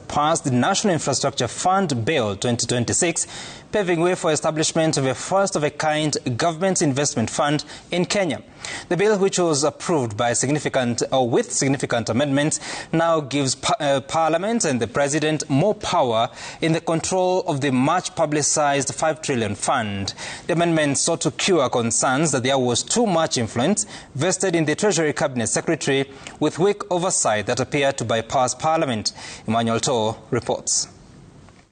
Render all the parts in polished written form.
passed the National Infrastructure Fund Bill 2026, paving way for establishment of a first-of-a-kind government investment fund in Kenya. The bill, which was approved by with significant amendments, now gives Parliament and the President more power in the control of the much-publicized 5 trillion fund. The amendments sought to cure concerns that there was too much influence vested in the Treasury Cabinet Secretary with weak oversight that appeared to bypass Parliament. Emmanuel reports.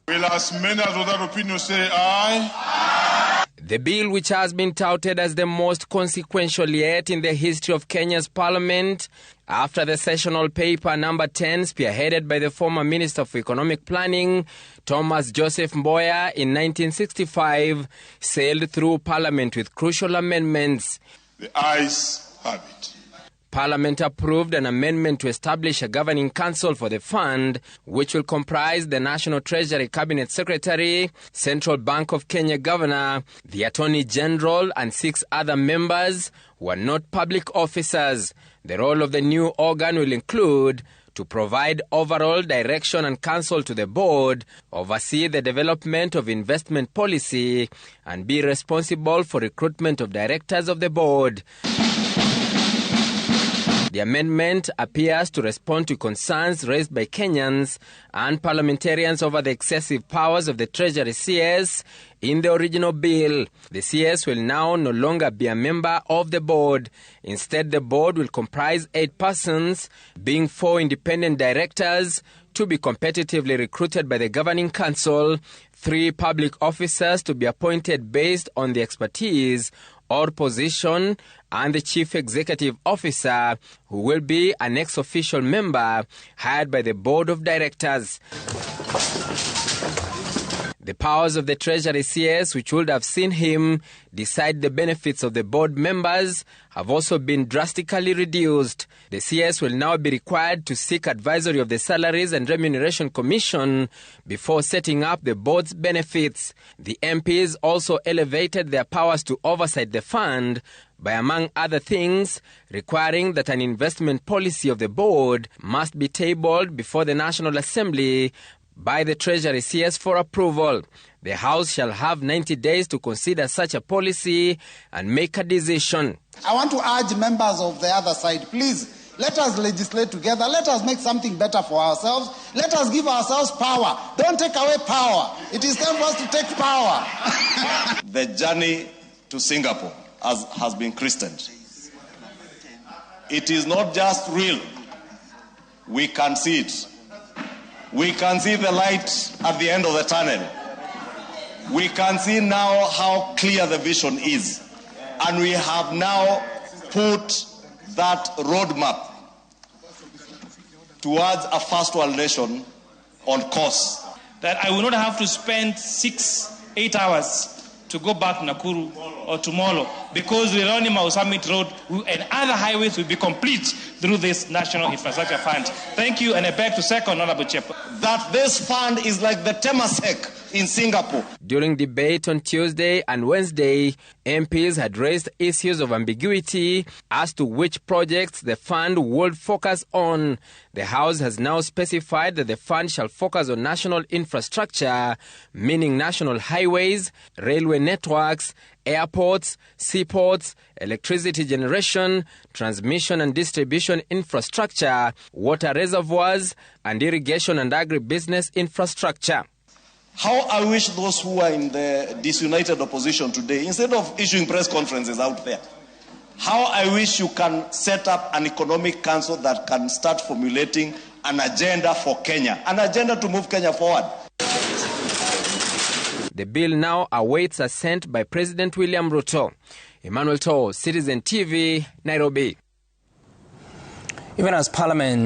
Will as many as without opinion say aye? The bill, which has been touted as the most consequential yet in the history of Kenya's parliament, after the sessional paper number 10, spearheaded by the former Minister for Economic Planning, Thomas Joseph Mboya, in 1965, sailed through Parliament with crucial amendments. The ayes have it. Parliament approved an amendment to establish a governing council for the fund, which will comprise the National Treasury Cabinet Secretary, Central Bank of Kenya Governor, the Attorney General, and 6 other members who are not public officers. The role of the new organ will include to provide overall direction and counsel to the board, oversee the development of investment policy, and be responsible for recruitment of directors of the board. The amendment appears to respond to concerns raised by Kenyans and parliamentarians over the excessive powers of the Treasury CS in the original bill. The CS will now no longer be a member of the board. Instead, the board will comprise 8 persons, being 4 independent directors to be competitively recruited by the governing council, 3 public officers to be appointed based on the expertise or position, and the chief executive officer, who will be an ex-official member hired by the board of directors. The powers of the Treasury CS, which would have seen him decide the benefits of the board members, have also been drastically reduced. The CS will now be required to seek advisory of the Salaries and Remuneration Commission before setting up the board's benefits. The MPs also elevated their powers to oversight the fund by, among other things, requiring that an investment policy of the board must be tabled before the National Assembly by the Treasury CS for approval. The House shall have 90 days to consider such a policy and make a decision. I want to urge members of the other side, please, let us legislate together. Let us make something better for ourselves. Let us give ourselves power. Don't take away power. It is time for us to take power. The journey to Singapore has been christened. It is not just real. We can see it. We can see the light at the end of the tunnel. We can see now how clear the vision is. And we have now put that roadmap towards a first world nation on course. That I will not have to spend 6-8 hours to go back to Nakuru or to Molo, because the Ronimau Summit Road and other highways will be complete through this National Infrastructure Fund. Thank you, and I beg to second, Honorable Chairman, that this fund is like the Temasek in Singapore. During debate on Tuesday and Wednesday, MPs had raised issues of ambiguity as to which projects the fund would focus on. The House has now specified that the fund shall focus on national infrastructure, meaning national highways, railway networks, airports, seaports, electricity generation, transmission and distribution infrastructure, water reservoirs, and irrigation and agribusiness infrastructure. How I wish those who are in the disunited opposition today, instead of issuing press conferences out there, how I wish you can set up an economic council that can start formulating an agenda for Kenya, an agenda to move Kenya forward. The bill now awaits assent by President William Ruto. Emmanuel, Citizen TV, Nairobi. Even as Parliament